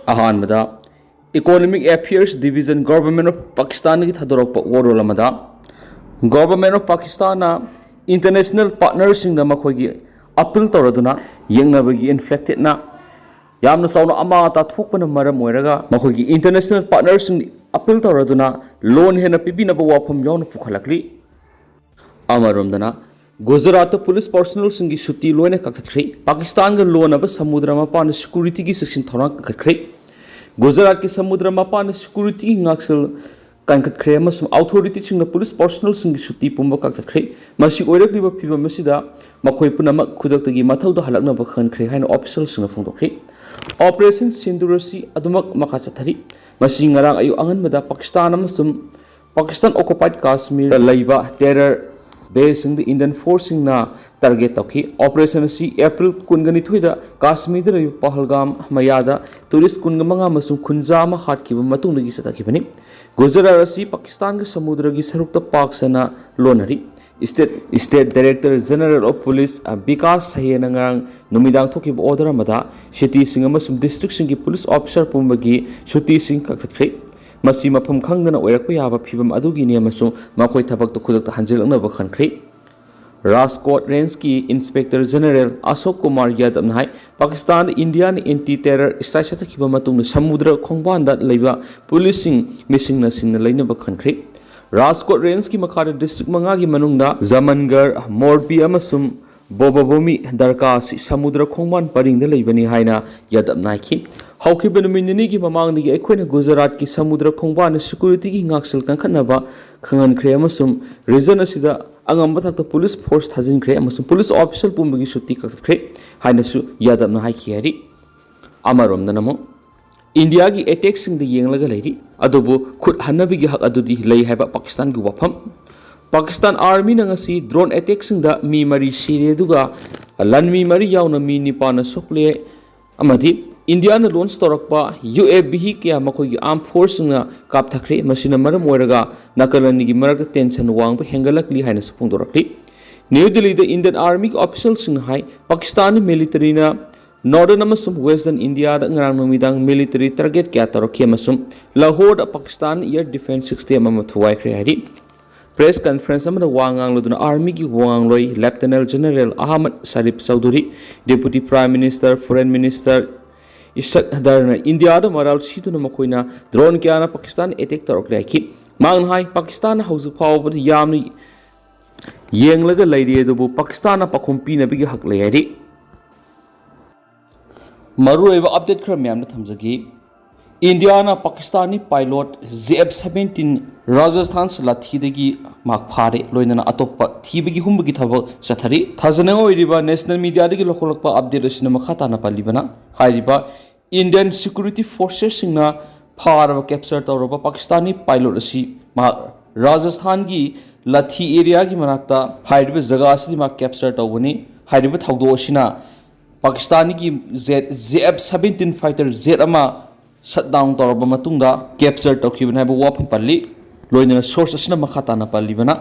अहानबदा economic affairs division government of Pakistan की थदोरप वरोल अमदा government of Pakistan international partners मखोगी अपील तौरदुना येंगनबगी इन्फ्लेक्टेड यामना साउना अमा ताथोकपन मरम ओइरगा मखोगी इंटरनेशनल पार्टनर्स अपील तौरदुना लोन हेना पिबिनब वाफम यावना पुखलकली अमरोमदना गुजरात पुलिस पर्सनल सिंगी सुटी लोने कखत्रे पाकिस्तान का लोन अब समुद्र मपान सिक्योरिटी की सेक्शन थोड़ा कखत्रे गुजरात के समुद्र मपान सिक्योरिटी नाक्सल कानखत्रे अथॉरिटी पुलिस पर्सनल सिंगी सुटी पुंब कखत्रे मसी ओइरक्लिबा फिबम मसिदा मखोय पुनमक खुदक्तगी मथौदा हलकनब खनख्रे हाइन ऑफिशियल सिंग फोंदोख्रे ऑपरेशन सिंदूरसी अदुमक मखा चथरी मसी ngarang ayu anganbada Pakistan occupied Kashmir लैबा टेरर बेसिंग द इंडियन फोर्सिंग ना टारगेट तौखी ऑपरेशन सी अप्रैल 2022 काश्मीर द पहलगाम मयादा टूरिस्ट 15 खुंजा मा हाटखिबा मतुंगदगी सतखिबनी गुजरात असी पाकिस्तान के समुद्र की सरुक्त पाक सेना लोनरी state director general of police Vikas सहेनंगांग नुमिदांग थोखिब ऑर्डर मदा सिटी सिंग अमसुम डिस्ट्रिक्ट सिंग की पुलिस ऑफिसर पुंबगी सुटी सिंग कक्थख्रे मसी मफम खंगदना ओइरक्प याबा फिबम अदुगिनी अमसुम मखोय थबक खुदक हंजिलनब खनख्रे राजकोट रेंज की इंस्पेक्टर जनरल अशोक कुमार यादव हाई Pakistan India anti terror strike सतखिब समुद्र खोंबान पुलिस मिसिंग लेनब खनख्रे राजकोट रेंज की मखाद डिस्ट्रिक्ट मंगा की मनुंगदा जमनगर मोरबी अमसुम बोबोबोमी दरका समुद्र खोंबान परिंग लेबनी हाइना यादव नाइखी हौखिब नुमिनिनी की ममांगदगी अखोइना गुजरात की समुद्र खोंबान सिक्योरिटी की ngaksel kankhanaба खंगनख्रे अमसुम रीजन असिदा अंगम थक्ता पुलिस फोर्स थाजिनख्रे अमसुम पुलिस ऑफिसर पुंबगी सुटी कखख्रे हाइनासु यादव ना हाइखी हरि अमरोमदनमो इंडिया की अटैक सिंग द येंगलगा लेरी अदुबु खुद हन्नबिगी हक अदुदी लई हाइबा पाकिस्तान की वफम पाकिस्तान आर्मी नंगसी ड्रोन अटैक सिंग द मी मरी सीरे दुगा लनमी मरी यावना मी निपान सोकले अमदी इंडिया ने लॉन्च तौरक्पा UAV क्या मखोगी आर्म फोर्स कापथख्रे मसिना मरम ओइरगा नकलनी की मरक टेंशन वांग हेंगलकली हाइना सुपुंदोरक्ली न्यू दिल्ली द इंडियन आर्मी ऑफिशियल हाई पाकिस्तान मिलिट्री नॉर्दर्न अमसुम वेस्टर्न इंडिया ngarang नुमिदांग मिलिट्री टारगेट क्या तौरखे अमसुम Lahore Pakistan air defence system अम थुवाइख्रे हाइरि प्रेस कॉन्फ्रेंस वांगांगलुदुना आर्मी की वांगलोई lieutenant general Ahmad Sharif Chaudhry deputy prime minister foreign minister इसदरना इंडिया मराल सीदुना मखोइना ड्रोन क्या पाकिस्तान अटैक तौरक्ले मांग हाई पाकिस्तान हौजु फावबद यामनि येंगलगा लैरि अदुबु पाकिस्तान पाखुम पीनबगी हक लैरि मरुएबा अपडेट खर म्याम थमजगी India Pakistani pilot JF-17 Rajasthan लाथीदगी मार्क फारे लोइना अतोप थीबगी हुंबगी थबक चथरी थाजनंग ओइरिबा नेशनल मीडिया दगी लखोलकपा अपडेट असिना मखाताना पालिबना हाइरिबा इंडियन सिक्योरिटी फोर्सेस सिंगना फारब कैप्चर तौरबा पाकिस्तानी पायलट असी राजस्थान की लाथी एरिया की मनाक्ता हाइरिबा जगह असी मार्क कैप्चर तौबनी हाइरिबा थौदो असिना पाकिस्तानी की JF-17 फाइटर जेट अमा शटडाउन तौरबा मतुंगा कैप्चर तौखिबना हाइबा वाफम पल्ली लोइना सोर्स असिना मखाताना पालिबना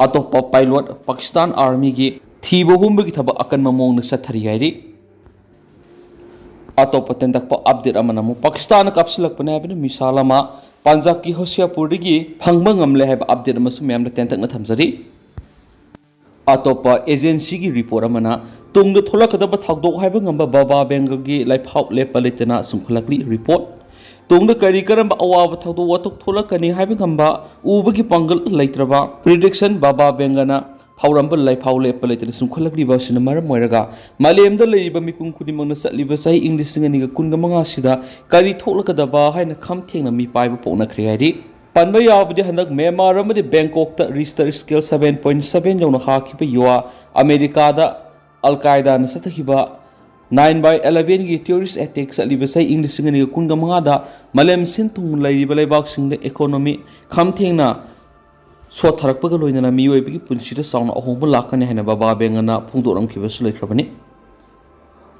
अतोप पायलट पाकिस्तान आर्मी की थीबो हुंबगी थबक अकन ममोंग सथरी हाइरि अतोप तेंदक अपडेट अमनमु पाकिस्तान कापसिलकपने हाइबना मिसालमा पंजाब की होशियापुरदगी फंगबा ngamle हाइबा अपडेट अमसु मैमना तेंदकना थमजरी अतोप एजेंसी की रिपोर्ट अमना तुंग थोलकदब थागदोक हाइबा ngamba बाबा बेंगगी लाइफाउ लेपलितना सुंखलकली रिपोर्ट तुंग करी करम अवाब थागदो वतुक थोलकनी हाइबा ngamba उबगी पंगल लैत्रबा प्रिडिक्शन बाबा बेंगना फाउरंब लाइफाउ लेपलितना सुंखलकली बसिना मरम ओइरगा मालेमदा लैरिबा मिपुम खुदिमंगना चटलिबा सही इंग्लिश सिंगनिगा 15 सिदा करी थोलकदबा हाइना खमथेंगना मी पाइबा पोकनख्रे हाइरि पनबा याबदि हनक म्यांमार अमदि बैंकॉक रिश्टर स्केल 7.7 यौना हाखिबा युवा अमेरिका अलकायदा सतखिबा 9/11 की टेररिस्ट अटैक चलीबसै इंग्लिश सिंगनि 15 मलेम सिंथुंग लैरिबा लेबाकसिंग इकोनॉमी खमथेंगना सोथरकपगा लोइना मियोइबगी पुंसिदा साउना अहोंबा लाकने हैना बाबा बेंगना फुंदोरमखिबसु लैख्रबनि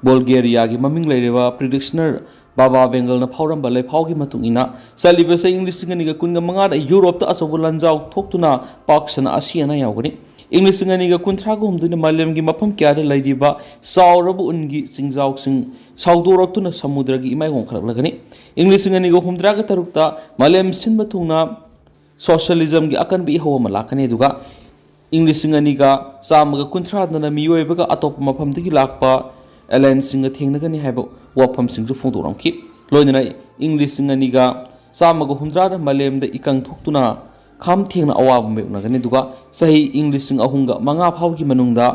बुल्गेरिया की ममिंग लैरिबा प्रिडिक्शनर बाबा बेंगल फाउरंब लैफाउ की मतुंगिना चलीबसै इंग्लिश सिंगनि 15 यूरोप अचौब लंजाउ थोक्तुना पाक्सना असियाना यावगनि इंग्लिश सिंगनि 13 मालेम की मफम क्या लैरिबा चाउरब उनगी चिंजाउसिंग ꯁꯥꯎꯗꯣꯔꯛꯇꯨꯅ ꯁꯃꯨꯗ꯭ꯔꯒꯤ ꯏꯃꯥꯏꯍꯣꯡ ꯈꯜꯂꯛꯂꯒꯅꯤ ꯏꯪ ꯂꯤꯁꯤꯡ ꯑꯅꯤꯒ ꯍꯨꯝꯗ꯭ꯔꯥꯒ ꯇꯔꯨꯛꯇ ꯃꯥꯂꯦꯝ ꯁꯤꯟꯕ ꯊꯨꯡꯅ ꯁꯣꯁꯤꯌꯦꯂꯤꯖꯝꯒꯤ ꯑꯀꯟꯕ ꯏꯍꯧ ꯑꯃ ꯂꯥꯛꯀꯅꯤ ꯑꯗꯨꯒ ꯏꯪ ꯂꯤꯁꯤꯡ ꯑꯅꯤꯒ ꯆꯥꯝꯃꯒ ꯀꯨꯟꯊ꯭ꯔꯥꯗꯅ ꯃꯤꯑꯣꯏꯕꯒ ꯑꯇꯣꯞꯄ ꯃꯐꯝꯗꯒꯤ ꯂꯥꯛꯄ ꯑꯦꯂꯦꯟꯁꯤꯡꯒ ꯊꯦꯡꯅꯒꯅꯤ ꯍꯥꯏꯕ ꯋꯥꯐꯝꯁꯤꯡꯁꯨ ꯐꯣꯡꯗꯣꯛꯂꯝꯈꯤ ꯂꯣꯏꯅꯅ ꯏꯪ ꯂꯤꯁꯤꯡ ꯑꯅꯤꯒ ꯆꯥꯝꯃꯒ ꯍꯨꯝꯗ꯭ꯔꯥꯗ ꯃꯥꯂꯦꯝꯗ ꯏꯀꯪ ꯊꯣꯛꯇꯨꯅ ꯈꯥꯝ ꯊꯦꯡꯅ ꯑꯋꯥꯕ ꯃꯥꯌꯣꯛꯅꯒꯅꯤ ꯑꯗꯨꯒ ꯆꯍꯤ ꯏꯪ ꯂꯤꯁꯤꯡ ꯑꯍꯨꯝꯒ ꯃꯉꯥ ꯐꯥꯎꯒꯤ ꯃꯅꯨꯡꯗ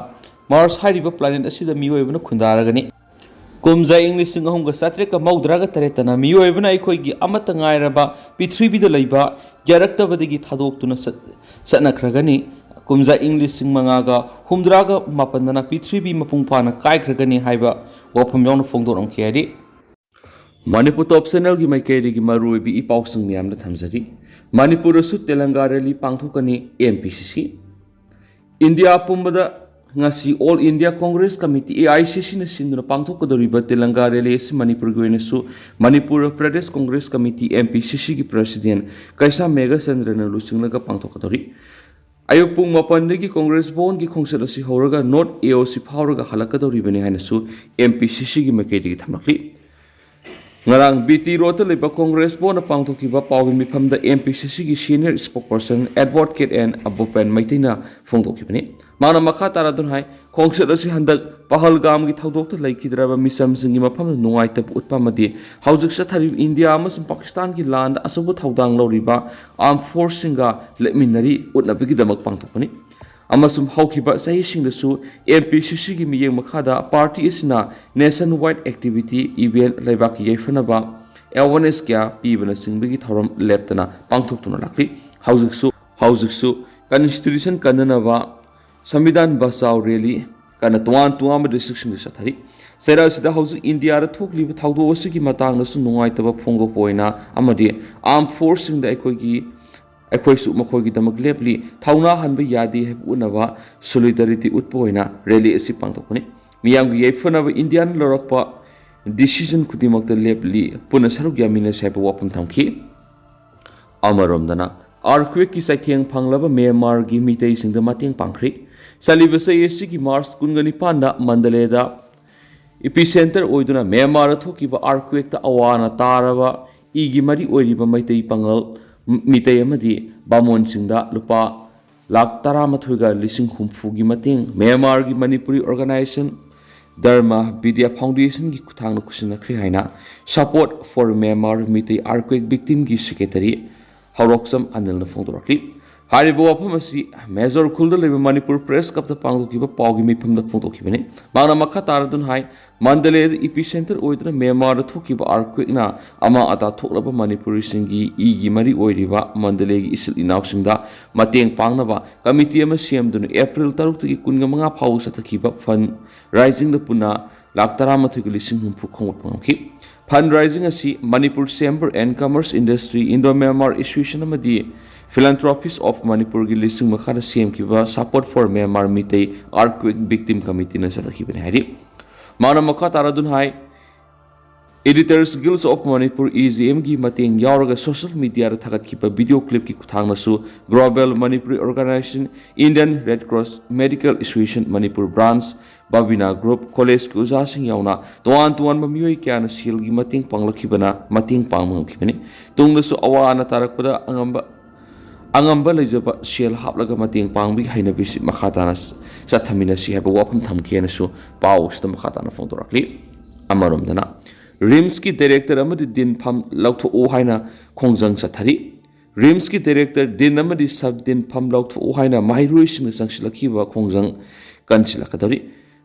ꯃꯥꯔꯁ ꯍꯥꯏꯔꯤꯕ ꯄ꯭ꯂꯥꯅꯦꯠ ꯑꯁꯤꯗ ꯃꯤꯑꯣꯏꯕꯅ ꯈꯨꯟꯗꯥꯔꯒꯅꯤ ꯀꯨꯝꯖꯥ ꯏꯪ ꯂꯤꯁꯤꯡ ꯑꯍꯨꯝꯒ ꯆꯥꯇ꯭ꯔꯦꯠꯀ ꯃꯧꯗ꯭ꯔꯥꯒ ꯇꯔꯦꯠꯇꯅ ꯃꯤꯑꯣꯏꯕꯅ ꯑꯩꯈꯣꯏꯒꯤ ꯑꯃꯠꯇ ꯉꯥꯏꯔꯕ ꯄ꯭ꯔꯤꯊꯤꯕꯤꯗ ꯂꯩꯕ ꯌꯥꯔꯛꯇꯕꯗꯒꯤ ꯊꯥꯗꯣꯛꯇꯨꯅ ꯆꯠꯅꯈ꯭ꯔꯒꯅꯤ ꯀꯨꯝꯖꯥ ꯏꯪ ꯂꯤꯁꯤꯡ ꯃꯉꯥꯒ ꯍꯨꯝꯗ꯭ꯔꯥꯒ ꯃꯥꯄꯟꯗꯅ ꯄ꯭ꯔꯤꯊꯤꯕꯤ ꯃꯄꯨꯡ ꯐꯥꯅ ꯀꯥꯏꯈ꯭ꯔꯒꯅꯤ ꯍꯥꯏꯕ ꯋꯥꯐꯝ ꯌꯥꯎꯅ ꯐꯣꯡꯗꯣꯛꯂꯝꯈꯤ ꯍꯥꯏꯗꯤ ꯃꯅꯤꯄꯨꯔ ꯇꯣꯞ ꯆꯦꯅꯦꯜꯒꯤ ꯃꯥꯏꯀꯩꯗꯒꯤ ꯃꯔꯨꯑꯣꯏꯕ ꯏ ꯄꯥꯎꯁꯤꯡ ꯃꯌꯥꯝꯗ ꯊꯝꯖꯔꯤ ꯃꯅꯤꯄꯨꯔꯗꯁꯨ ꯇꯦꯂꯪꯒꯥ ꯔꯦꯂꯤ ꯄꯥꯡꯊꯣꯛꯀꯅꯤ MPCC ꯏꯟꯗꯤꯌꯥ ꯄꯨꯝꯕꯗ ngasi All India Congress Committee AICC na sinduna pangthokadoriba Telangana rally asi Manipur gi oinasu Manipur Pradesh Congress Committee MPCC gi President Kaisa Mega Chandrana lusinglaga pangthokadori ayuk pung mapandagi Congress Bone gi khongsat asi horaga North AOC phawraga halakadoribani hainasu MPCC gi makeidi thamlakli ngarang BT Road leba Congress Bone pangthokiba pawgi mifamda MPCC gi senior spokesperson advocate and Abupen Maitina phongdokibani mana makha taradun hai khongsat asi handak pahalgam gi thodokta laikhidraba misam singi mafam nungaitap utpamadi haujik sathari India amasung Pakistan gi land asabu thodang loriba armed force singa leminari utnabigi damak pangthokani amasum haukiba sahi singdasu MPCC gi miyeng makhada party isna nationwide activity event laibak yaifanaba awareness kya pibana singbigi thoram leptana pangthoktuna lakli haujiksu constitution kananaba Sambidan Basau rally kana tuan restriction gi sathari sera sida hausu India ra thokli thaudo wasigi matang na su nungai taba phongdo poina amadi armed force sing da aikoi su makhoi gi damak lepli thauna hanba yadi heb unaba solidarity utpoina rally asi pangtokani miyam gi yaifanaba Indian lorakpa decision kudimak da lepli puna saruk yamina saipa wapam thamki amaromdana earthquake ki saitheng phanglaba Myanmar gi mitei singda mateng pangkhri salibasa yesi ki March kungani panda Mandaleda epicenter oiduna Myanmar thokiba earthquake ta awana taraba igi mari oiriba maitei pangal mitei amadi bamon singda lupa lakh 13 ga lising humfu gi mateng Myanmar gi Manipuri organization Dharma Vidya Foundation gi kuthang kusina khri haina support for Myanmar mitei earthquake victim gi secretary Hauroksam Anil na phongdorakli haribo wafamasi Major Khulda leba Manipur Press Cup ta pangdokiba pawgi mifamda phongdokibani mangna makha taradun hai Mandalay epicenter oidna Myanmar thokiba earthquake na ama ata thoklaba Manipuri singi igi mari oiriba Mandalay gi isil inausingda mateng pangnaba committee ama siamduna April 3 tagi 15 phaw sathakiba fund rising da puna lakh 13 lising humpu khongot pangki fundraising asi Manipur Chamber and Commerce Industry Indo-Myanmar Association amadi Philanthropists of Manipur gi lising makhara CM-kiba support for Myanmar mitei earthquake victim committee na sathakibani hari mana makha taradun hai Editors Guild of Manipur EGM gi mateng yauraga social media ra thagatkhiba video clip ki kuthangna su Global Manipuri Organization Indian Red Cross Medical Association Manipur Branch Babina Group College ki uja sing yauna tuan mamioi kyana sil gi mateng panglakhibana mateng pangmangkhibani tungna su awana tarakpada angamba lejaba sel haplaga mateng pangbi haina bisi makhatana sathamina si haba wapam thamkena su pawsta makhatana phongdorakli amaromdana RIMS ki director amadi din pham lautho o haina khongjang sathari RIMS ki director din amadi sub din pham lautho o haina mairoi sing sangsilakhiba khongjang kansilakadari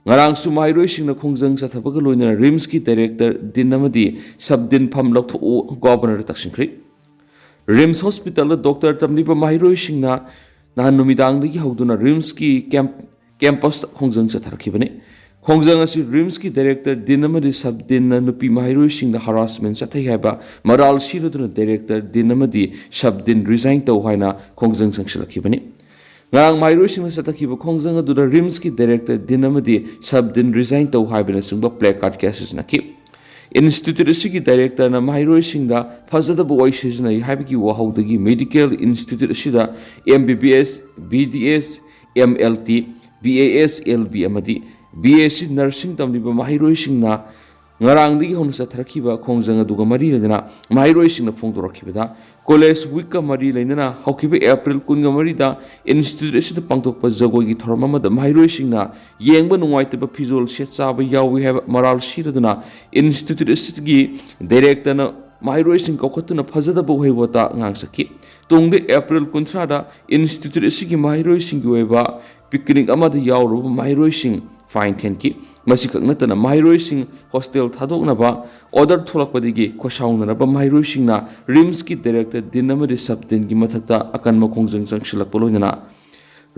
ngarang su mairoi sing na khongjang sathabaga loina RIMS ki director din amadi sub din pham lautho o governor taksingkhri RIMS Hospital Dr. Tamnipa Mahiroi Singna Nahan Numidang Dagi Hauduna RIMS ki campus khongjang satharkhibani khongjang asi RIMS ki director dinamadi sub din nupi Mahiroi Singna harassment sathai haiba maral siroduna director dinamadi sub din resign to haina khongjang sangsilakibani ngarang Mahiroi Singna sathakhiba khongjang aduna RIMS ki director dinamadi sub din resign to haibana sungba placard cases nakip Institute asigi director na Mahiroi Singda fazadaba oisizna haibiki wahaudagi medical institute asida MBBS BDS MLT BAS LB amadi BAC nursing tamliba Mahiroi Singna ngarangdagi hon sathrakhiba khongjang aduga mari lena mahiroisingna phongdorakhibada college week ka mari lena haukiba april 13 da institute asida pangtokpa jagoi gi thorma mada mahiroisingna yengba nungaitaba phizol se chaba yawi have moral shiraduna institute asigi director na mahiroising kokhatuna phajada bo hoibota ngangsaki tungde april 13 da institute asigi mahiroising gi oiba picnic amada yawru mahiroising fine thanki masik natana mahiroising hostel thadoknaba order tholakpadigi khosaungnaba mahiroisingna rims ki director dinamadi subdin gi mathakta akan makhongjang changsilak poloina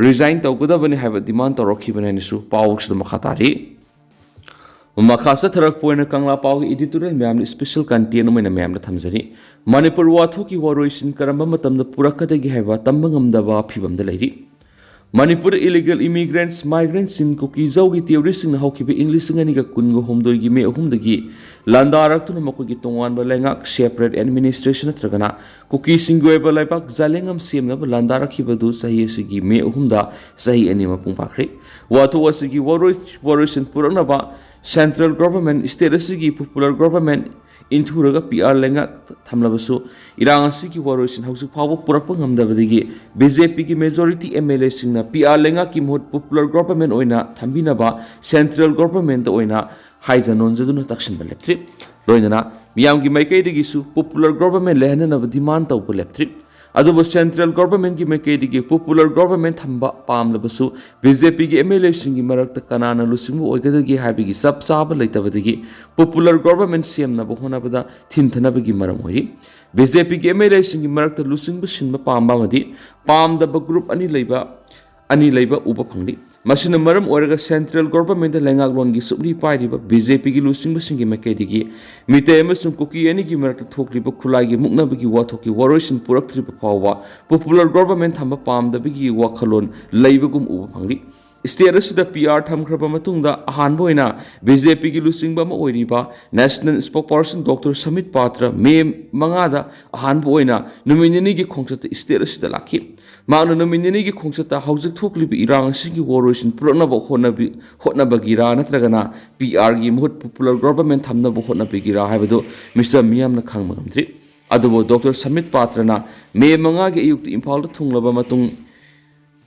resign tawgudabani haiba demand tawrokhibani nisu pawuksda makhatari makasa tharak poina kangla paw editorial ma'am special content omaina ma'am na thamjari manipur wathoki waroisin karamba matamda purakadagi haiba tambangamdaba phibamda lairi Manipur illegal immigrants, migrants in Kuki Zogi theories in Hokibi English Ganiga Kungo Homdo Gime Humdagi, Landarak to Namoki Tongan Balangak, separate administration at Ragana, Kuki Singueba Laibak, Zalengam Siemna, Landarak Hibadu, Sayesigi, Me Humda, Sahi Anima Pumpakri, what was the Warriors in Puranaba, central government, Stedasigi, popular government, into Raga PR Lenga Tamlabasu, Irangasi Warriors House of Power Purapangam Davadi, BJP majority MLA Sina, PR Lenga Kimhut, popular government oina, Tambinaba, central government oina, Haizanon Zaduna Takshan Electric, Loinana, Miyangi Makedigisu, popular government Lehanan of demand of electric. Adubo central government ki mekedi popular government thamba pamlabasu BJP ki MLA singi marakta kanana lusimu oigadagi habigi sab sab leitabadigi popular government CM na bohona bada thinthanabagi maram oi BJP ki MLA singi marakta lusingbu sinba pamba madi pamdaba group ani leiba uba phangli masina maram oiraga central government lengak lon gi subli pairiba BJP gi lusingbu singi mekedi gi mite emasung kuki ani gi marakta thokliba khulagi muknabagi wathoki waroisin puraktriba phawa popular government thamba pamdabagi wakhalon leibagum uba phangli state asida PR thamkhraba matungda ahanba oina BJP gi lusingba ma oiriba national spokesperson Dr. Samit Patra me mangada ahanba oina nominee gi khongchata state asida lakhi maana nominee gi khongchata haujik thoklibi irang asigi waroisin purnaba hotnabagi ra natragana PR gi muhut popular government thamnaba hotnabagi ra haibado Mr. Miyam na khangma ngamdri adubo Dr. Samit Patra na me manga gi ayuk imphal thunglaba matung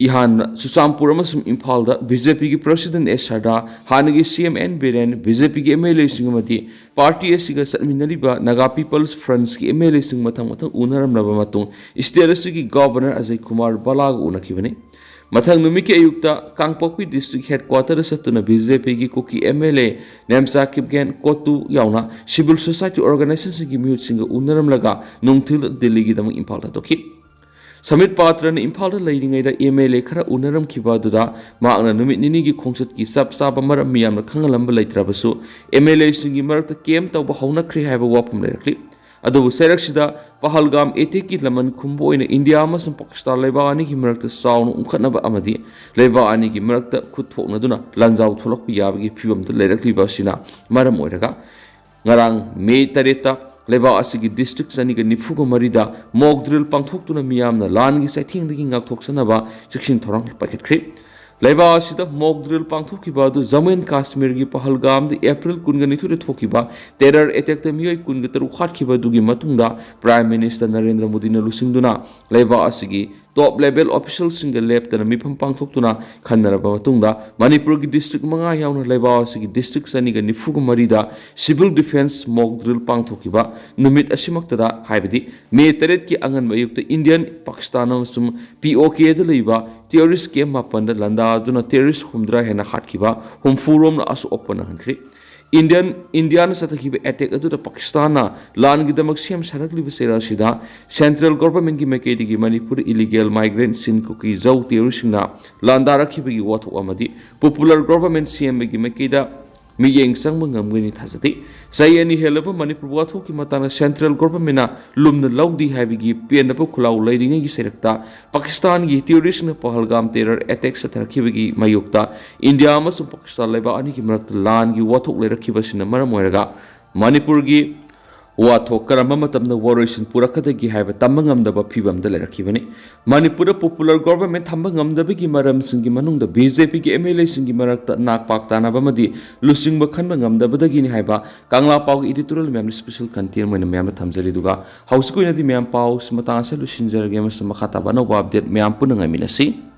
Ihan Susampur amasum Imphal da BJP ki President Esada Hanagi CMN Biren BJP ki MLA singamati party asiga satminaliba Naga People's Friends ki MLA sing mathang unaram laba matung state ki Governor Ajay Kumar Balag unakibani mathang numiki ayukta Kangpokpi District Headquarters satuna BJP ki Kuki MLA Nemsa Kipgen Kotu yauna Civil Society Organizations ki mihut singa unaram laga nungthil Delhi ki damang Imphal da dokhi Samit Patra ne Imphal da leiringai da MLA khara unaram khiba duda maakna numit nini gi khongsat ki sab sab maram miyam na khangalamba leitrabasu MLA singi marakta kem tawba hauna khri haiba wapum lerakli adu serak sida pahalgam ete ki laman khumbo ina India amasung Pakistan leiba ani ki marakta saunu umkhatnaba amadi leiba ani ki marakta khutthokna duna Lanjao tholokpi yabagi phibam da leirakli ba sina maram oiraga ngarang May 3 Laiphao asigi district saniga nifuga marida mock drill pangthok tuna miyamna lan gi saithing digi ngakthok sanaba chikshin thorang paket khri Laiphao asida mock drill pangthok ki badu Jammu and Kashmir gi pahalgam di April 12 re thokiba terror attack ta miyoi 13 khat khiba dugi matungda Prime Minister Narendra Modi na lusingduna Laiphao asigi top level officials singa lab tana mifam pangthok tuna khanaraba matungda Manipur gi district manga yauna Laiphao asigi district saniga nifuga marida civil defense mock drill pangthokiba numit asimaktada haibadi May 3 ki angan mayukta Indian Pakistan amasum POK da leiba terrorist camp mapanda landa duna terrorist humdra hena khatkiba humfurom na asu opana hankri Indian sathakiba attack adu da Pakistan na lan gi damak siam sarakli besera sida central government gi mekedi gi Manipur illegal migrants sin kuki zau terrorist na landara khiba gi watho amadi popular government CM gi mekeda miyeng sangma ngamgani thasati sayani helaba Manipur watho ki matana central government na lumna laudi habigi penapa khulau leiringa gi serakta Pakistan gi terrorist na pahalgam terror attack sathakibi mayukta India amasung Pakistan laiba ani ki marakta lan gi watho leirakhiba sina maram oiraga Manipur gi wathok karamba matamda waroisin purakadagi haiba tamba ngamdaba phibamda lerakibani manipur popular government thamba ngamdabagi maram singi manungda BJP gi MLA singi marakta nak pak tanaba madi lusingba khanba ngamdabadagi ni haiba kangla pau gi editorial mem special content moina mem thamjari duga hauskoina di mem pau smatang ase lusinjarge mas makhata bana update mem punanga minasi